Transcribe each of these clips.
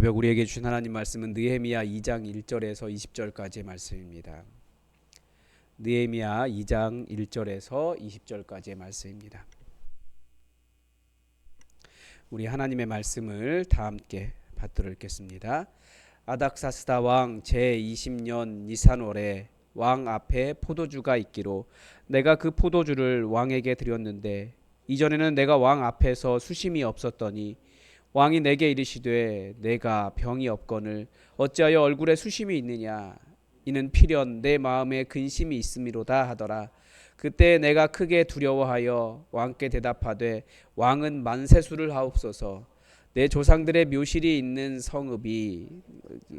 새벽 우리에게 주신 하나님 말씀은 느헤미야 2장 1절에서 20절까지의 말씀입니다. 느헤미야 2장 1절에서 20절까지의 말씀입니다. 우리 하나님의 말씀을 다 함께 받들어 읽겠습니다. 아닥사스다 왕 제20년 니산월에 왕 앞에 포도주가 있기로 내가 그 포도주를 왕에게 드렸는데 이전에는 내가 왕 앞에서 수심이 없었더니 왕이 내게 이르시되 내가 병이 없거늘 어찌하여 얼굴에 수심이 있느냐 이는 필연 내 마음에 근심이 있음이로다 하더라. 그때 내가 크게 두려워하여 왕께 대답하되 왕은 만세수를 하옵소서. 내 조상들의 묘실이 있는 성읍이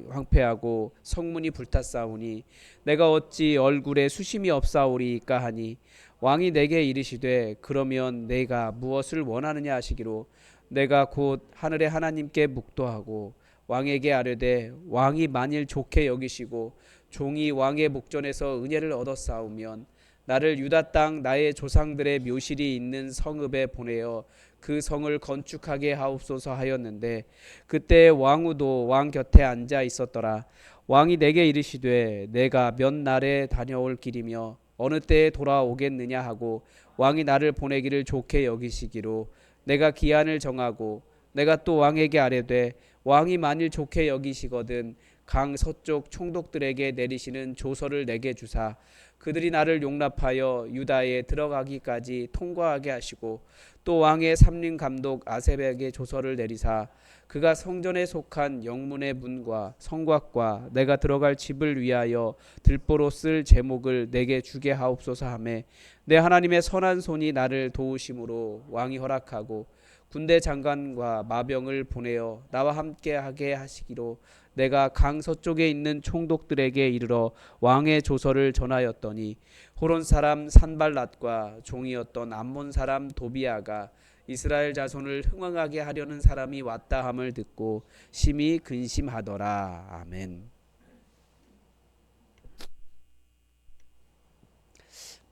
황폐하고 성문이 불탔사오니 내가 어찌 얼굴에 수심이 없사오리까 하니 왕이 내게 이르시되 그러면 내가 무엇을 원하느냐 하시기로 내가 곧 하늘의 하나님께 묵도하고 왕에게 아뢰되 왕이 만일 좋게 여기시고 종이 왕의 목전에서 은혜를 얻었사오면 나를 유다 땅 나의 조상들의 묘실이 있는 성읍에 보내어 그 성을 건축하게 하옵소서 하였는데 그때 왕후도 왕 곁에 앉아 있었더라. 왕이 내게 이르시되 내가 몇 날에 다녀올 길이며 어느 때에 돌아오겠느냐 하고 왕이 나를 보내기를 좋게 여기시기로 내가 기한을 정하고 내가 또 왕에게 아뢰되 왕이 만일 좋게 여기시거든 강 서쪽 총독들에게 내리시는 조서를 내게 주사 그들이 나를 용납하여 유다에 들어가기까지 통과하게 하시고 또 왕의 삼림 감독 아세백의 조서를 내리사 그가 성전에 속한 영문의 문과 성곽과 내가 들어갈 집을 위하여 들보로 쓸 제목을 내게 주게 하옵소서 하매 내 하나님의 선한 손이 나를 도우심으로 왕이 허락하고 군대 장관과 마병을 보내어 나와 함께 하게 하시기로 내가 강 서쪽에 있는 총독들에게 이르러 왕의 조서를 전하였더니 호론 사람 산발랏과 종이었던 암몬 사람 도비아가 이스라엘 자손을 흥왕하게 하려는 사람이 왔다 함을 듣고 심히 근심하더라. 아멘.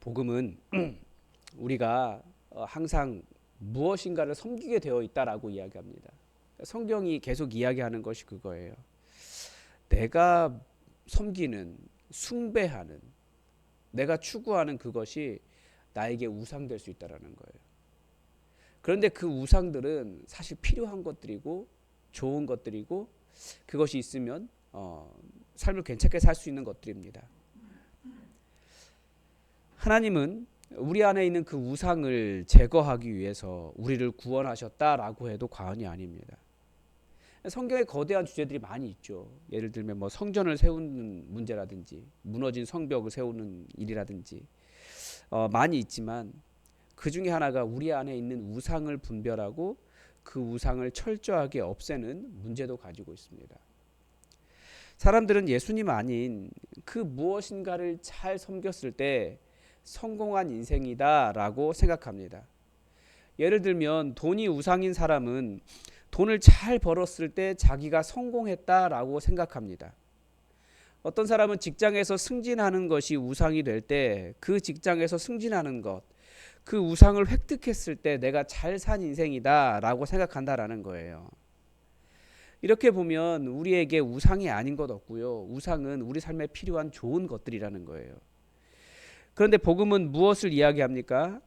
복음은 우리가 항상 무엇인가를 섬기게 되어 있다라고 이야기합니다. 성경이 계속 이야기하는 것이 그거예요. 내가 섬기는, 숭배하는, 내가 추구하는 그것이 나에게 우상될 수 있다라는 거예요. 그런데 그 우상들은 사실 필요한 것들이고 좋은 것들이고 그것이 있으면 삶을 괜찮게 살 수 있는 것들입니다. 하나님은 우리 안에 있는 그 우상을 제거하기 위해서 우리를 구원하셨다라고 해도 과언이 아닙니다. 성경에 거대한 주제들이 많이 있죠. 예를 들면 뭐 성전을 세우는 문제라든지 무너진 성벽을 세우는 일이라든지 많이 있지만 그 중에 하나가 우리 안에 있는 우상을 분별하고 그 우상을 철저하게 없애는 문제도 가지고 있습니다. 사람들은 예수님 아닌 그 무엇인가를 잘 섬겼을 때 성공한 인생이다라고 생각합니다. 예를 들면 돈이 우상인 사람은 돈을 잘 벌었을 때 자기가 성공했다라고 생각합니다. 어떤 사람은 직장에서 승진하는 것이 우상이 될 때 그 직장에서 승진하는 것, 그 우상을 획득했을 때 내가 잘 산 인생이다라고 생각한다라는 거예요. 이렇게 보면 우리에게 우상이 아닌 것 없고요. 우상은 우리 삶에 필요한 좋은 것들이라는 거예요. 그런데 복음은 무엇을 이야기합니까?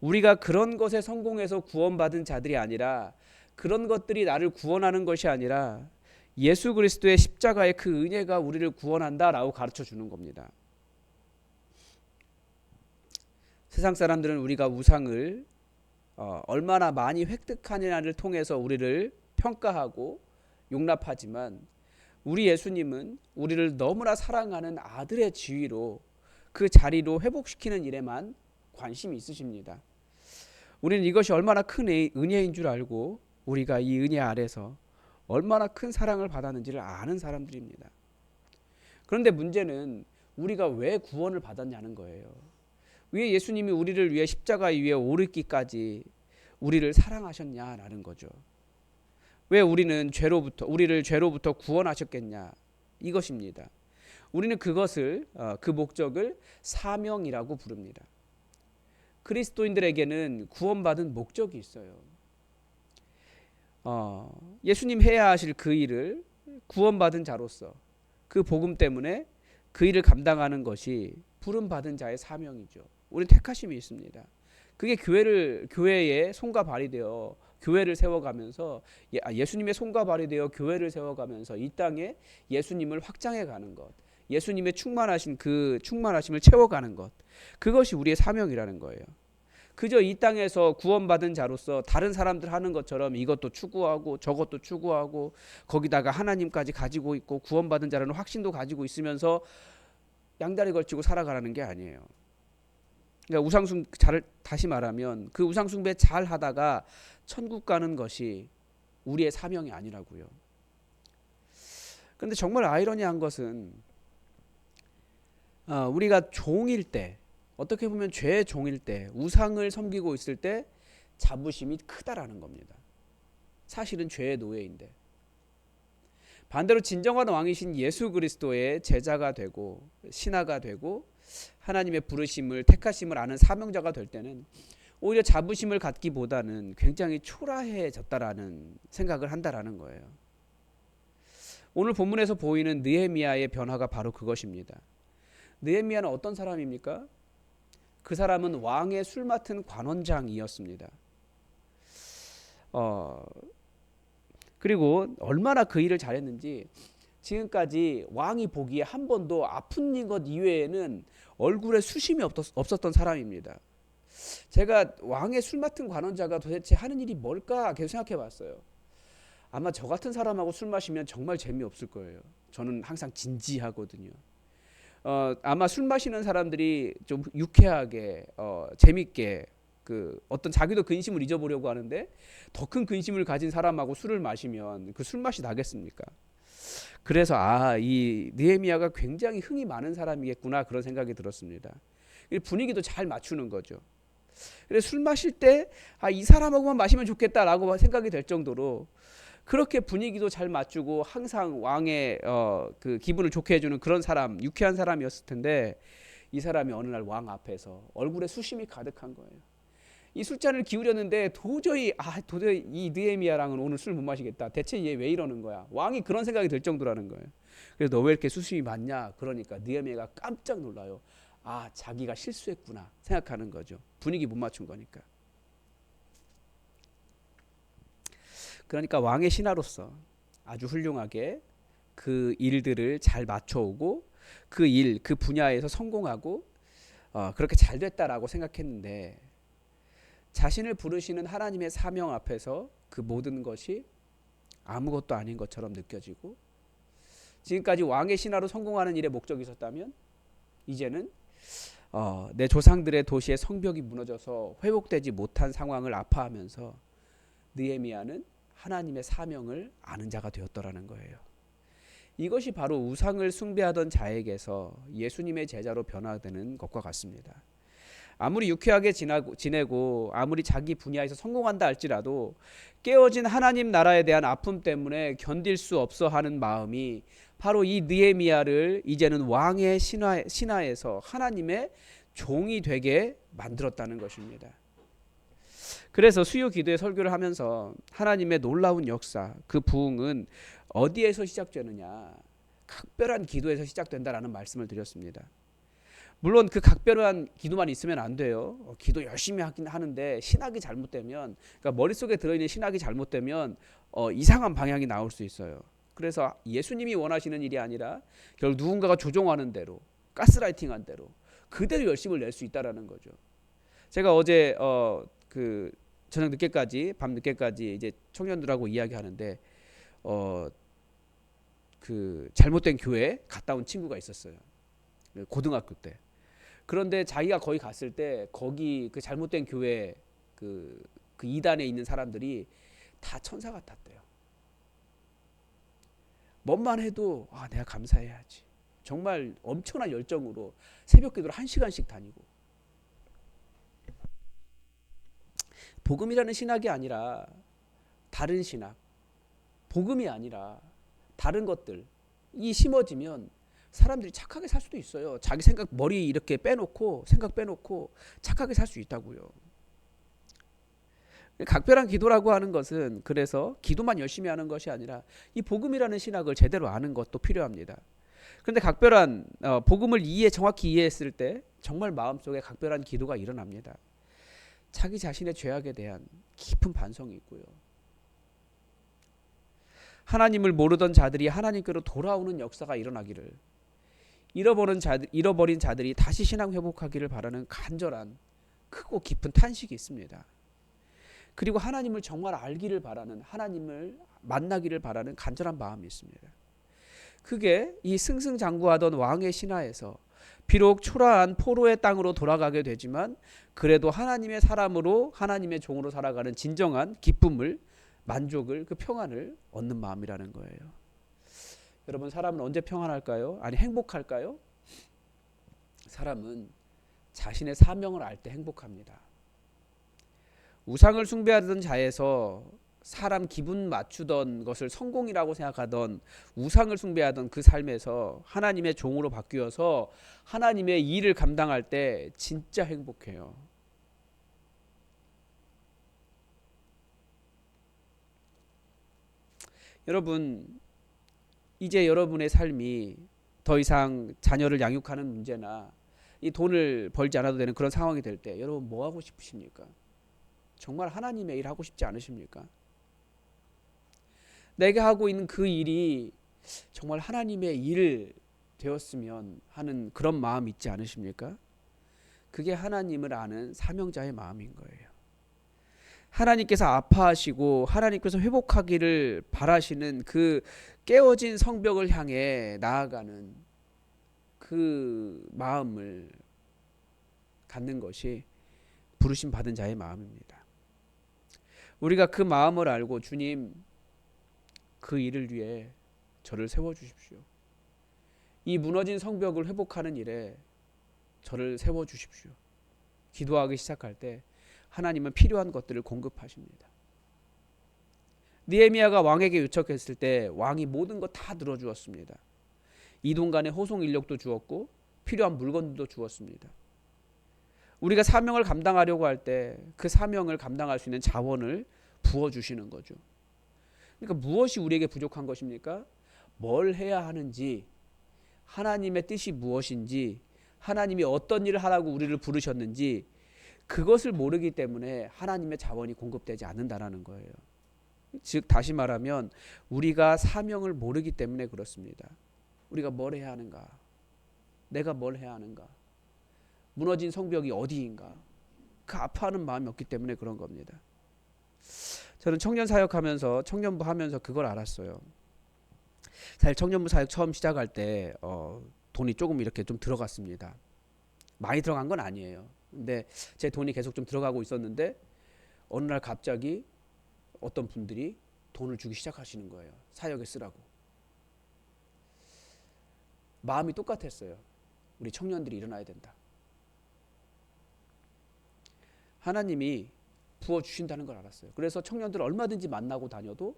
우리가 그런 것에 성공해서 구원받은 자들이 아니라 그런 것들이 나를 구원하는 것이 아니라 예수 그리스도의 십자가의 그 은혜가 우리를 구원한다라고 가르쳐 주는 겁니다. 세상 사람들은 우리가 우상을 얼마나 많이 획득하느냐를 통해서 우리를 평가하고 용납하지만 우리 예수님은 우리를 너무나 사랑하는 아들의 지위로 그 자리로 회복시키는 일에만 관심이 있으십니다. 우리는 이것이 얼마나 큰 은혜인 줄 알고 우리가 이 은혜 아래서 얼마나 큰 사랑을 받았는지를 아는 사람들입니다. 그런데 문제는 우리가 왜 구원을 받았냐는 거예요. 왜 예수님이 우리를 위해 십자가 위에 오르기까지 우리를 사랑하셨냐라는 거죠. 왜 우리를 죄로부터 구원하셨겠냐 이것입니다. 우리는 그것을 그 목적을 사명이라고 부릅니다. 그리스도인들에게는 구원받은 목적이 있어요. 예수님 해야 하실 그 일을 구원받은 자로서 그 복음 때문에 그 일을 감당하는 것이 부름받은 자의 사명이죠. 우리는 택하심이 있습니다. 그게 교회의 손과 발이 되어 교회를 세워가면서 예수님의 손과 발이 되어 교회를 세워가면서 이 땅에 예수님을 확장해 가는 것, 예수님의 충만하신 그 충만하심을 채워가는 것, 그것이 우리의 사명이라는 거예요. 그저 이 땅에서 구원받은 자로서 다른 사람들 하는 것처럼 이것도 추구하고 저것도 추구하고 거기다가 하나님까지 가지고 있고 구원받은 자라는 확신도 가지고 있으면서 양다리 걸치고 살아가라는 게 아니에요. 그러니까 다시 말하면 그 우상숭배 잘 하다가 천국 가는 것이 우리의 사명이 아니라고요. 그런데 정말 아이러니한 것은 우리가 종일 때, 어떻게 보면 죄의 종일 때, 우상을 섬기고 있을 때 자부심이 크다라는 겁니다. 사실은 죄의 노예인데. 반대로 진정한 왕이신 예수 그리스도의 제자가 되고 신하가 되고 하나님의 부르심을 택하심을 아는 사명자가 될 때는 오히려 자부심을 갖기보다는 굉장히 초라해졌다라는 생각을 한다라는 거예요. 오늘 본문에서 보이는 느헤미야의 변화가 바로 그것입니다. 느헤미야는 어떤 사람입니까? 그 사람은 왕의 술 맡은 관원장이었습니다. 그리고 얼마나 그 일을 잘했는지 지금까지 왕이 보기에 한 번도 아픈 것 이외에는 얼굴에 수심이 없었던 사람입니다. 제가 왕의 술 맡은 관원자가 도대체 하는 일이 뭘까 계속 생각해 봤어요. 아마 저 같은 사람하고 술 마시면 정말 재미없을 거예요. 저는 항상 진지하거든요. 아마 술 마시는 사람들이 좀 유쾌하게 재밌게 그 어떤 자기도 근심을 잊어보려고 하는데 더 큰 근심을 가진 사람하고 술을 마시면 그 술 맛이 나겠습니까? 그래서 이 느헤미야가 굉장히 흥이 많은 사람이겠구나 그런 생각이 들었습니다. 분위기도 잘 맞추는 거죠. 그래서 술 마실 때 이 사람하고만 마시면 좋겠다라고 생각이 될 정도로 그렇게 분위기도 잘 맞추고 항상 왕의 그 기분을 좋게 해주는 그런 사람, 유쾌한 사람이었을 텐데 이 사람이 어느 날 왕 앞에서 얼굴에 수심이 가득한 거예요. 이 술잔을 기울였는데 도저히 이 느헤미야랑은 오늘 술 못 마시겠다. 대체 얘 왜 이러는 거야? 왕이 그런 생각이 들 정도라는 거예요. 그래서 너 왜 이렇게 수심이 많냐? 그러니까 느헤미야가 깜짝 놀라요. 자기가 실수했구나 생각하는 거죠. 분위기 못 맞춘 거니까. 그러니까 왕의 신하로서 아주 훌륭하게 그 일들을 잘 맞춰오고 그 분야에서 성공하고 그렇게 잘 됐다라고 생각했는데 자신을 부르시는 하나님의 사명 앞에서 그 모든 것이 아무것도 아닌 것처럼 느껴지고 지금까지 왕의 신하로 성공하는 일에 목적이 있었다면 이제는 내 조상들의 도시의 성벽이 무너져서 회복되지 못한 상황을 아파하면서 느헤미야는 하나님의 사명을 아는 자가 되었더라는 거예요. 이것이 바로 우상을 숭배하던 자에게서 예수님의 제자로 변화되는 것과 같습니다. 아무리 유쾌하게 지내고 아무리 자기 분야에서 성공한다 할지라도 깨어진 하나님 나라에 대한 아픔 때문에 견딜 수 없어 하는 마음이 바로 이 느헤미야를 이제는 왕의 신하에서 하나님의 종이 되게 만들었다는 것입니다. 그래서 수요 기도의 설교를 하면서 하나님의 놀라운 역사, 그 부흥은 어디에서 시작되느냐? 각별한 기도에서 시작된다라는 말씀을 드렸습니다. 물론 그 각별한 기도만 있으면 안 돼요. 기도 열심히 하긴 하는데 신학이 잘못되면, 그러니까 머릿속에 들어있는 신학이 잘못되면 이상한 방향이 나올 수 있어요. 그래서 예수님이 원하시는 일이 아니라 결국 누군가가 조종하는 대로, 가스라이팅한 대로 그대로 열심을 낼 수 있다라는 거죠. 제가 어제 그 저녁 늦게까지, 밤 늦게까지 이제 청년들하고 이야기하는데 그 잘못된 교회에 갔다 온 친구가 있었어요. 고등학교 때. 그런데 자기가 거기 갔을 때 거기 그 잘못된 교회 그 이단에 있는 사람들이 다 천사 같았대요. 뭔만 해도 내가 감사해야지. 정말 엄청난 열정으로 새벽 기도를 1시간씩 다니고. 복음이라는 신학이 아니라 다른 신학, 복음이 아니라 다른 것들이 심어지면 사람들이 착하게 살 수도 있어요. 자기 생각 머리 이렇게 빼놓고 생각 빼놓고 착하게 살 수 있다고요. 각별한 기도라고 하는 것은 그래서 기도만 열심히 하는 것이 아니라 이 복음이라는 신학을 제대로 아는 것도 필요합니다. 그런데 각별한 복음을 정확히 이해했을 때 정말 마음속에 각별한 기도가 일어납니다. 자기 자신의 죄악에 대한 깊은 반성이 있고요. 하나님을 모르던 자들이 하나님께로 돌아오는 역사가 일어나기를, 잃어버린 자들이 다시 신앙 회복하기를 바라는 간절한 크고 깊은 탄식이 있습니다. 그리고 하나님을 정말 알기를 바라는, 하나님을 만나기를 바라는 간절한 마음이 있습니다. 그게 이 승승장구하던 왕의 신하에서 비록 초라한 포로의 땅으로 돌아가게 되지만 그래도 하나님의 사람으로, 하나님의 종으로 살아가는 진정한 기쁨을, 만족을, 그 평안을 얻는 마음이라는 거예요. 여러분, 사람은 언제 평안할까요? 아니, 행복할까요? 사람은 자신의 사명을 알 때 행복합니다. 우상을 숭배하던 자에서 사람 기분 맞추던 것을 성공이라고 생각하던, 우상을 숭배하던 그 삶에서 하나님의 종으로 바뀌어서 하나님의 일을 감당할 때 진짜 행복해요. 여러분, 이제 여러분의 삶이 더 이상 자녀를 양육하는 문제나 이 돈을 벌지 않아도 되는 그런 상황이 될 때 여러분 뭐 하고 싶으십니까? 정말 하나님의 일 하고 싶지 않으십니까? 내가 하고 있는 그 일이 정말 하나님의 일 되었으면 하는 그런 마음 있지 않으십니까? 그게 하나님을 아는 사명자의 마음인 거예요. 하나님께서 아파하시고 하나님께서 회복하기를 바라시는 그 깨어진 성벽을 향해 나아가는 그 마음을 갖는 것이 부르심 받은 자의 마음입니다. 우리가 그 마음을 알고, 주님, 그 일을 위해 저를 세워주십시오. 이 무너진 성벽을 회복하는 일에 저를 세워주십시오. 기도하기 시작할 때 하나님은 필요한 것들을 공급하십니다. 느헤미야가 왕에게 요청했을 때 왕이 모든 것 다 들어주었습니다. 이동간의 호송 인력도 주었고 필요한 물건들도 주었습니다. 우리가 사명을 감당하려고 할 때 그 사명을 감당할 수 있는 자원을 부어주시는 거죠. 그러니까 무엇이 우리에게 부족한 것입니까? 뭘 해야 하는지, 하나님의 뜻이 무엇인지, 하나님이 어떤 일을 하라고 우리를 부르셨는지 그것을 모르기 때문에 하나님의 자원이 공급되지 않는다라는 거예요. 즉 다시 말하면 우리가 사명을 모르기 때문에 그렇습니다. 우리가 뭘 해야 하는가? 내가 뭘 해야 하는가? 무너진 성벽이 어디인가? 그 아파하는 마음이 없기 때문에 그런 겁니다. 저는 청년 사역하면서, 청년부 하면서 그걸 알았어요. 사실 청년부 사역 처음 시작할 때 돈이 조금 이렇게 좀 들어갔습니다. 많이 들어간 건 아니에요. 근데 제 돈이 계속 좀 들어가고 있었는데 어느 날 갑자기 어떤 분들이 돈을 주기 시작하시는 거예요. 사역에 쓰라고. 마음이 똑같았어요. 우리 청년들이 일어나야 된다. 하나님이 부어주신다는 걸 알았어요. 그래서 청년들 얼마든지 만나고 다녀도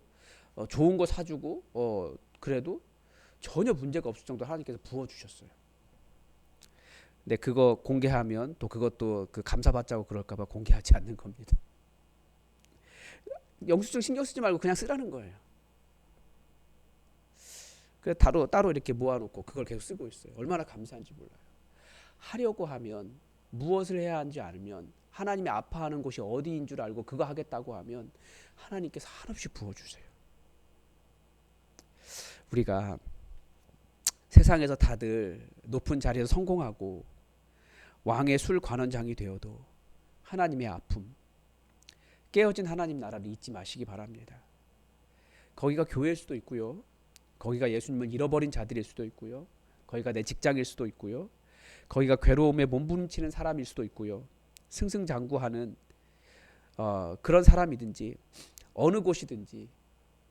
좋은 거 사주고 그래도 전혀 문제가 없을 정도로 하나님께서 부어주셨어요. 근데 그거 공개하면 또 그것도 그 감사받자고 그럴까봐 공개하지 않는 겁니다. 영수증 신경 쓰지 말고 그냥 쓰라는 거예요. 그래서 따로 이렇게 모아놓고 그걸 계속 쓰고 있어요. 얼마나 감사한지 몰라요. 하려고 하면, 무엇을 해야 하는지 알면, 하나님이 아파하는 곳이 어디인 줄 알고 그거 하겠다고 하면 하나님께서 한없이 부어주세요. 우리가 세상에서 다들 높은 자리에서 성공하고 왕의 술 관원장이 되어도 하나님의 아픔, 깨어진 하나님 나라를 잊지 마시기 바랍니다. 거기가 교회일 수도 있고요. 거기가 예수님을 잃어버린 자들일 수도 있고요. 거기가 내 직장일 수도 있고요. 거기가 괴로움에 몸부림치는 사람일 수도 있고요. 승승장구하는 그런 사람이든지 어느 곳이든지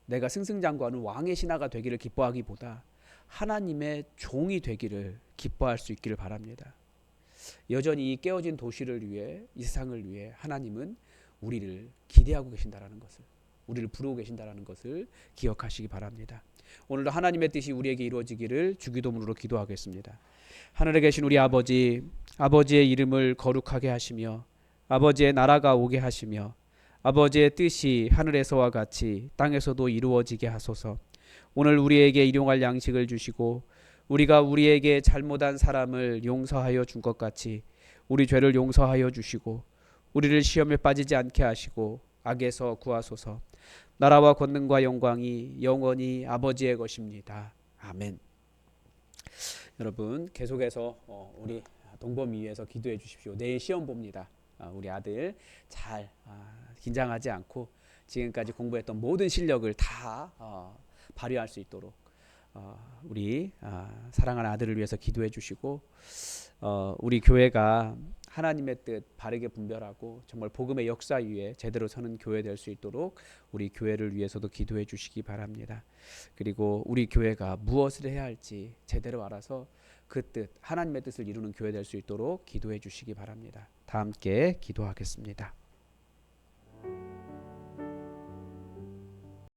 내가 승승장구하는 왕의 신하가 되기를 기뻐하기보다 하나님의 종이 되기를 기뻐할 수 있기를 바랍니다. 여전히 이 깨어진 도시를 위해, 이 세상을 위해 하나님은 우리를 기대하고 계신다라는 것을, 우리를 부르고 계신다라는 것을 기억하시기 바랍니다. 오늘도 하나님의 뜻이 우리에게 이루어지기를 주기도문으로 기도하겠습니다. 하늘에 계신 우리 아버지, 아버지의 이름을 거룩하게 하시며 아버지의 나라가 오게 하시며 아버지의 뜻이 하늘에서와 같이 땅에서도 이루어지게 하소서. 오늘 우리에게 일용할 양식을 주시고 우리가 우리에게 잘못한 사람을 용서하여 준 것 같이 우리 죄를 용서하여 주시고 우리를 시험에 빠지지 않게 하시고 악에서 구하소서. 나라와 권능과 영광이 영원히 아버지의 것입니다. 아멘. 여러분 계속해서 우리 동범이 위해서 기도해 주십시오. 내일 시험 봅니다. 우리 아들 잘 긴장하지 않고 지금까지 공부했던 모든 실력을 다 발휘할 수 있도록 우리 사랑하는 아들을 위해서 기도해 주시고 우리 교회가 하나님의 뜻 바르게 분별하고 정말 복음의 역사 위에 제대로 서는 교회 될 수 있도록 우리 교회를 위해서도 기도해 주시기 바랍니다. 그리고 우리 교회가 무엇을 해야 할지 제대로 알아서 그 뜻 하나님의 뜻을 이루는 교회 될 수 있도록 기도해 주시기 바랍니다. 다 함께 기도하겠습니다.